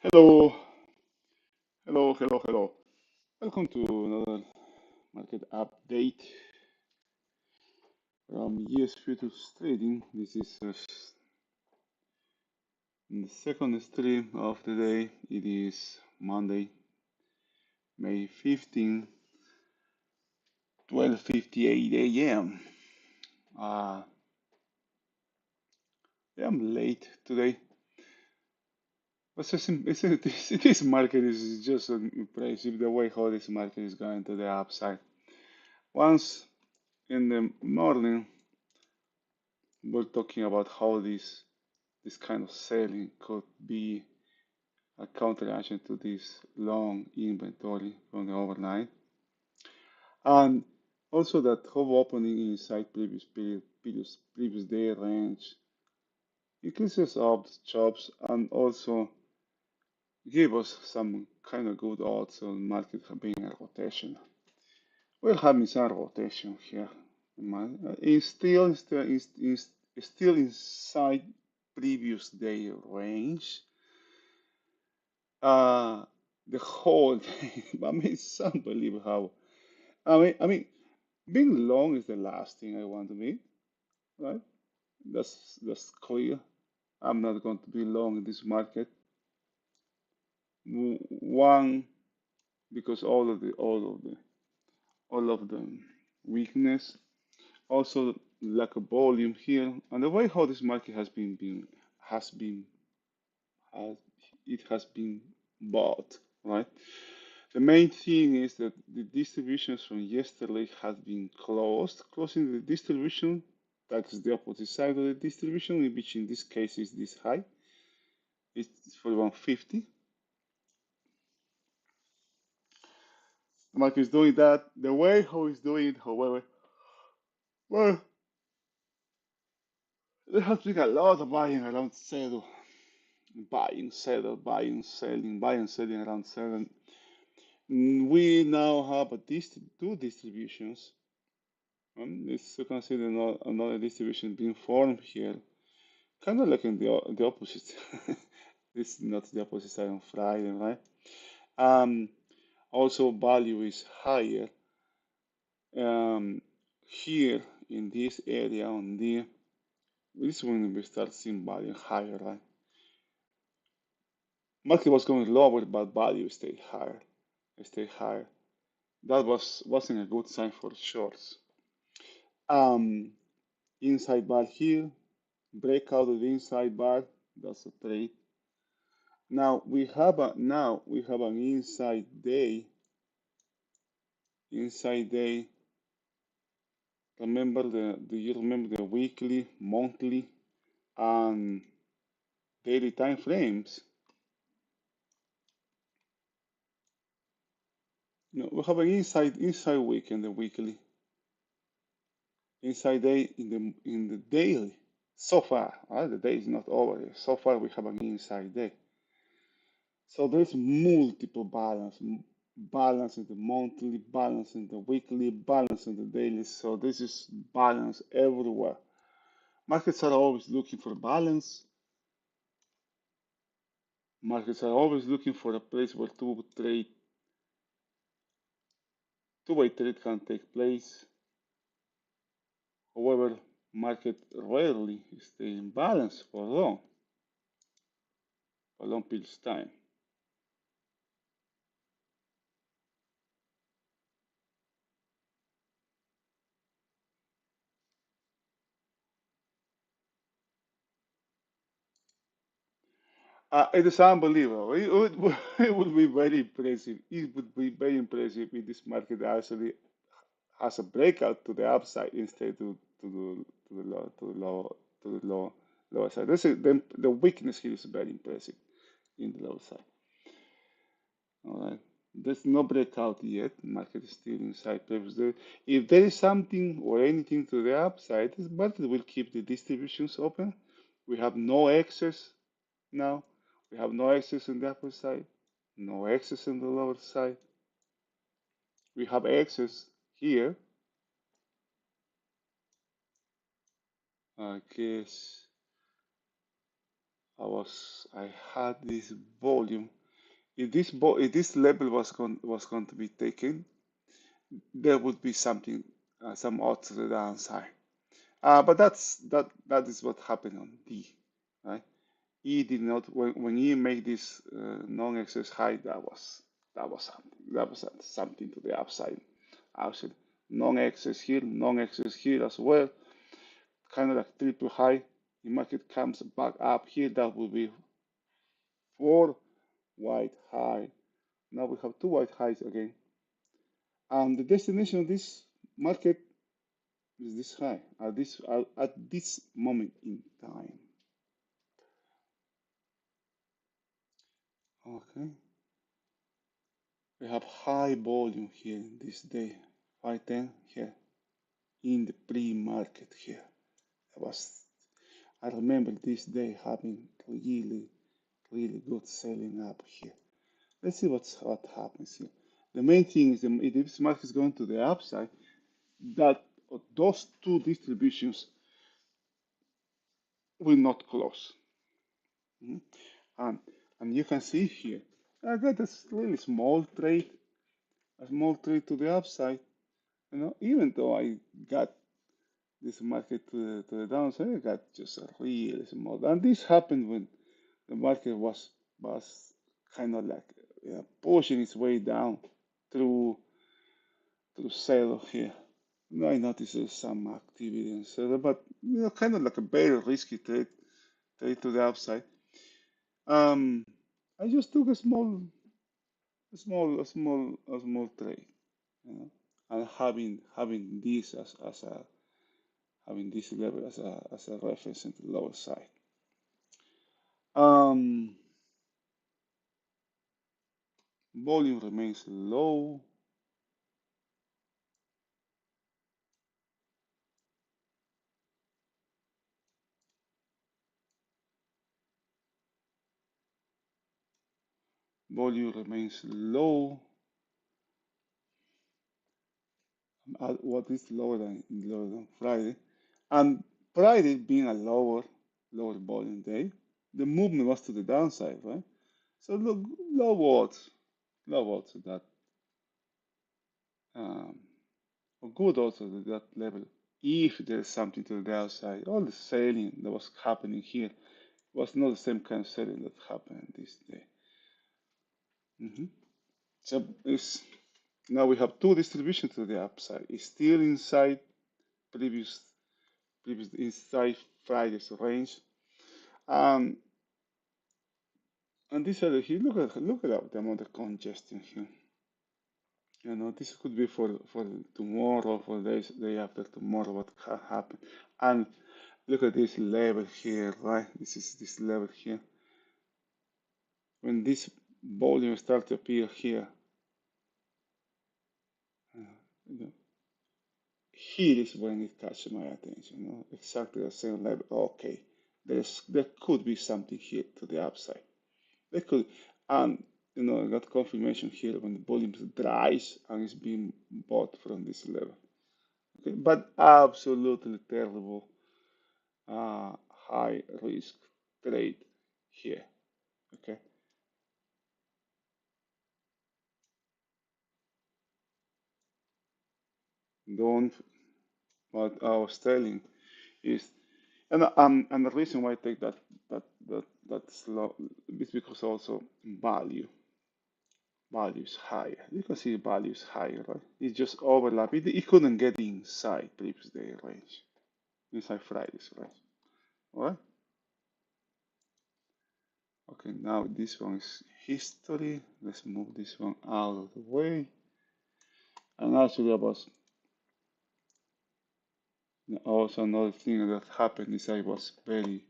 Hello, hello. Welcome to another market update from US Futures Trading. This is the second stream of the day. It is Monday, May 15, 12:58 a.m. Uh, I'm late today, but this market is just impressive the way how this market is going to the upside. Once in the morning, we're talking about how this kind of selling could be a counterreaction to this long inventory from the overnight, and also that whole opening inside previous day range increases up the chops and also give us some kind of good odds on market being a rotation. We're having some rotation here. It's still inside previous day range. Uh, the whole day. I mean, it's unbelievable how. I mean, being long is the last thing I want to be, right? That's clear. I'm not going to be long in this market. One, because all of the weakness, also lack of volume here, and the way how this market has been has it has been bought, right? The main thing is that the distributions from yesterday have been closed. Closing the distribution, that is the opposite side of the distribution, which in this case is this high. It's for 150. The market is doing that. The way how it's doing it, however, well, there has been a lot of buying around Cedar. Buying, Cedar, buying, selling around Cedar. We now have two distributions. Let's consider another distribution being formed here. Kind of like in the opposite. This is not the opposite side on Friday, right? Um, Also, value is higher here in this area on the. This is when we start seeing value higher, right? Market was going lower, but value stayed higher. Stayed higher. That wasn't a good sign for shorts. Um, Inside bar here, breakout of the inside bar. That's a trade. Now we have an inside day. Do you remember the weekly, monthly, and daily time frames? No, we have an inside week in the weekly, inside day in the daily. So far, the day is not over yet. So far, we have an inside day. So there's multiple balance in the monthly, balance in the weekly, balance in the daily. So this is balance everywhere. Markets are always looking for balance. Markets are always looking for a place where two-way trade can take place. However, market rarely stay in balance for long periods of time. It is unbelievable. It would be very impressive. It would be very impressive if this market actually has a breakout to the upside instead to the lower side. The weakness here is very impressive in the lower side. All right. There's no breakout yet. Market is still inside previous day. If there is something or anything to the upside, this market will keep the distributions open. We have no excess now. We have no excess on the upper side, no excess on the lower side. We have excess here. I guess I had this volume. If this level was going to be taken, there would be something, some odds to the downside. But that is what happened on D, right? E did not when he made this non-excess high. That was something. That was something to the upside. Upside. Non-excess here, non-excess here as well. Kind of like triple high. The market comes back up here. That will be four white high. Now we have two white highs again. And the destination of this market is this high at this moment in time. Okay, we have high volume here this day, 510 here in the pre-market here. That was I remember this day having really good selling up here. Let's see what happens here. The main thing is if this market is going to the upside, that those two distributions will not close. Mhm. And and you can see here, I got a really a small trade to the upside. Even though I got this market to the downside, I got just a really small. And this happened when the market was kind of like pushing its way down through sell here. I noticed there's some activity in seller, but kind of like a very risky trade to the upside. Um, I just took a small trade, and having this as a having this level as a reference in the lower side. Um, volume remains low. Volume remains low. What is lower than Friday? And Friday being a lower volume day, the movement was to the downside, right? So look, low odds, low odds at that, um, or good odds at that level. If there's something to the downside, all the selling that was happening here was not the same kind of selling that happened this day. hmm So now we have two distributions to the upside. It's still inside previous inside Friday's range. Um, and this other here, look at the amount of congestion here. This could be for tomorrow, for day after tomorrow, what can happen. And look at this level here, right? This is this level here. When this volume starts to appear here, you know, here is when it catches my attention. Exactly the same level. Okay, there could be something here to the upside. There could, and I got confirmation here when the volume dries and is being bought from this level. Okay, but absolutely terrible high risk trade here. Okay, don't. What I was telling is, and the reason why I take that slow is because also value is higher. You can see value is higher, right? It just overlap. It couldn't get inside previous day range, inside Friday's range. All right. Okay, now this one is history. Let's move this one out of the way. And actually, I was also another thing that happened is I was very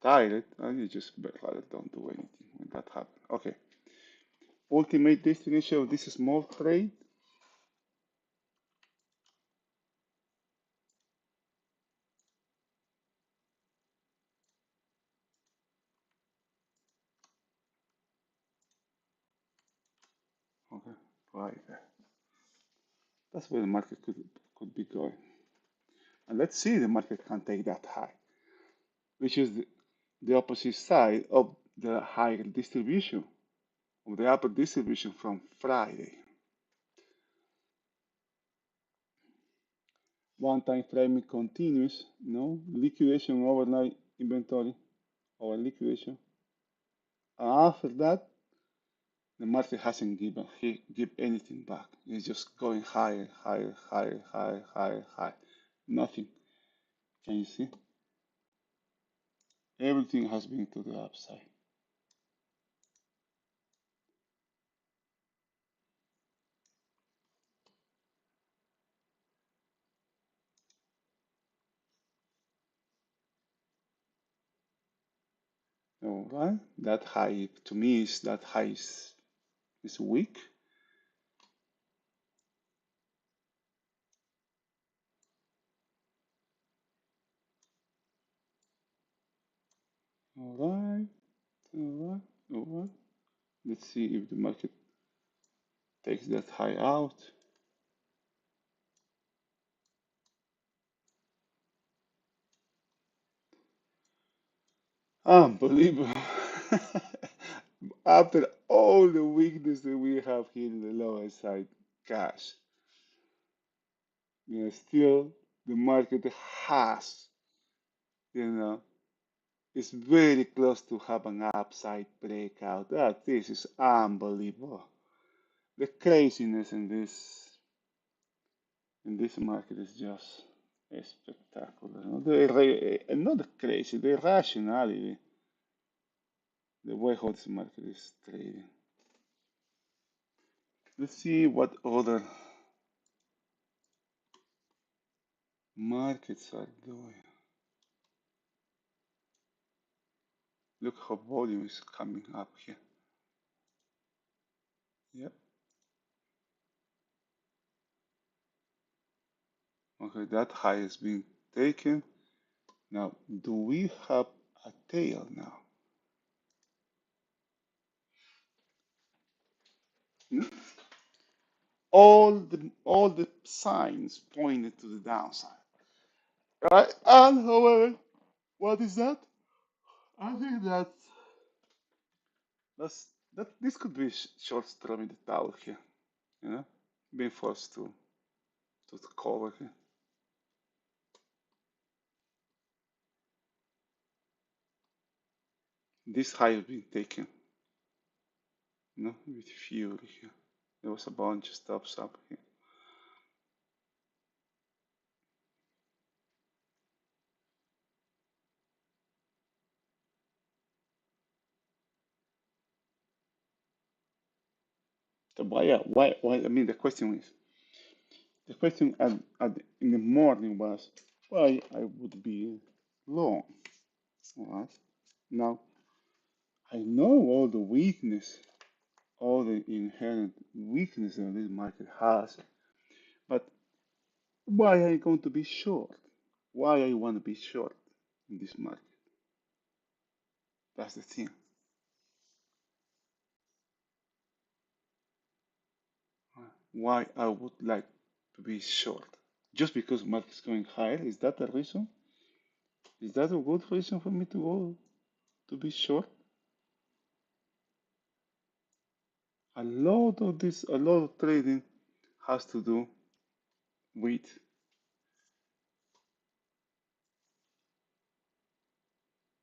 tired, and you just rather don't do anything when that happened. Okay, ultimate destination of this small trade. Okay, right there. That's where the market could be going. And let's see the market can take that high, which is the opposite side of the higher distribution, of the upper distribution from Friday. One time frame continues, no liquidation overnight inventory or liquidation. And after that, the market hasn't give anything back. It's just going higher, higher, higher, higher, higher, higher. Nothing. Can you see? Everything has been to the upside. All right. That high to me is that high is weak. All right. All right. All right. Let's see if the market takes that high out. Unbelievable. After all the weakness that we have here in the lower side, cash, still the market has, you know, it's very close to have an upside breakout. This is unbelievable. The craziness in this market is just spectacular. Not the crazy, the rationality, the way how this market is trading. Let's see what other markets are doing. Look how volume is coming up here. Yep. Okay, that high has been taken. Now, do we have a tail now? Hmm? All the signs pointed to the downside. Right? And however, what is that? I think that's that this could be short term in the tower here, you know, being forced to cover here. This high has been taken, with fury here. There was a bunch of stops up here. So why? I mean, the question in the morning was why I would be long. All right. Now I know all the weakness, all the inherent weakness that this market has, but why are you going to be short? Why I want to be short in this market? That's the thing. Why I would like to be short? Just because market is going higher? Is that the reason? Is that a good reason for me to go to be short? A lot of trading has to do with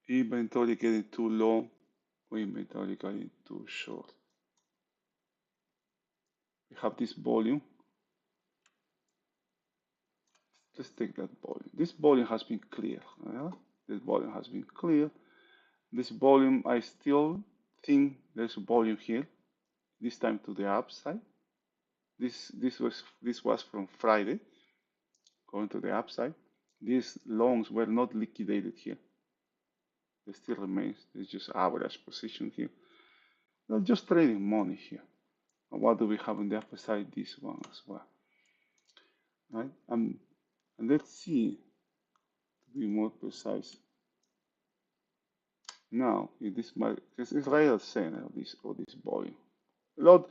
inventory getting too long or inventory getting too short. We have this volume. Let's take that volume. This volume has been clear. This volume has been clear. This volume, I still think there's a volume here. This time to the upside. This was from Friday, going to the upside. These longs were not liquidated here. They still remains. It's just average position here. They're just trading money here. And what do we have on the upper side? This one as well. Right? And let's see to be more precise. Now, in this market, it's Israel center of this volume. A lot,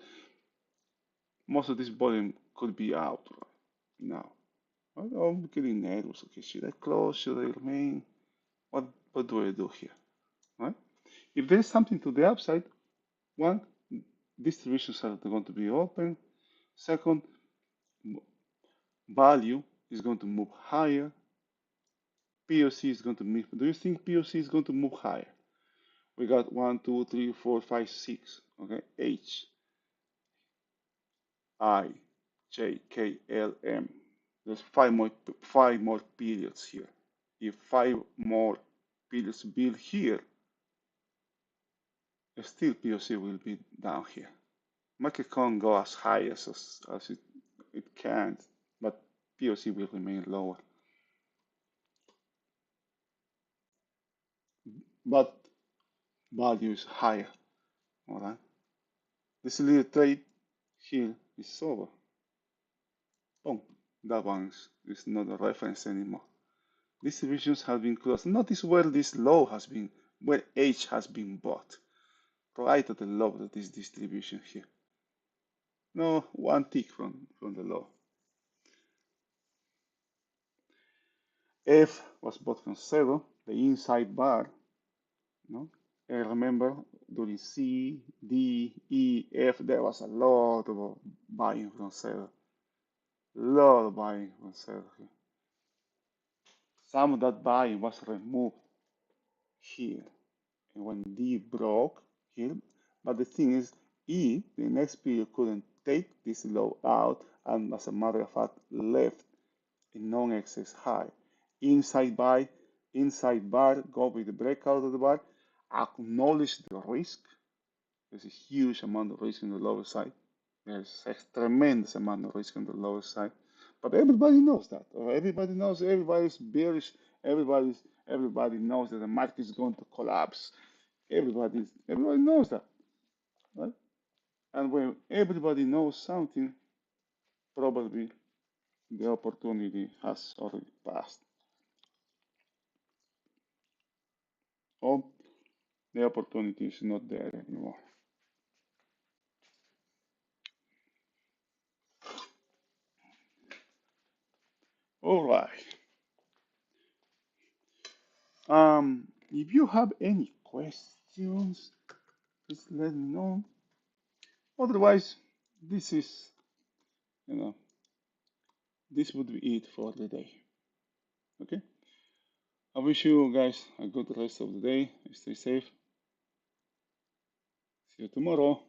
most of this volume could be out right now. I'm getting nervous. Okay, should I close? Should I remain? What do I do here? If there is something to the upside, one, distributions are going to be open. Second, value is going to move higher. POC is going to move. Do you think POC is going to move higher? We got 1, 2, 3, 4, 5, 6. Okay, H, I, J, K, L, M. There's five more periods here. If five more periods build here, still POC will be down here. Market can't go as high as it can, but POC will remain lower. But value is higher. All right. This little trade here is over. Boom. That one is not a reference anymore. Distributions have been closed. Notice where this low has been, where H has been bought. Right at the low of this distribution here. No, one tick from the low. F was bought from 0, the inside bar. No? And remember, during C, D, E, F, there was a lot of buying from 0. Lot of buying from 0 here. Some of that buying was removed here. And when D broke here, but the thing is, E, the next period couldn't take this low out, and as a matter of fact, left a non-excess high. Inside buy, inside bar, go with the breakout of the bar, acknowledge the risk. There's a huge amount of risk on the lower side. There's a tremendous amount of risk on the lower side. But everybody knows that. Or everybody knows everybody's bearish. Everybody knows that the market is going to collapse. Everybody knows that, right? And when everybody knows something, probably the opportunity has already passed. Or the opportunity is not there anymore. All right. If you have any questions, please let me know. Otherwise, this is, you know, this would be it for the day. Okay. I wish you guys a good rest of the day. Stay safe. See you tomorrow.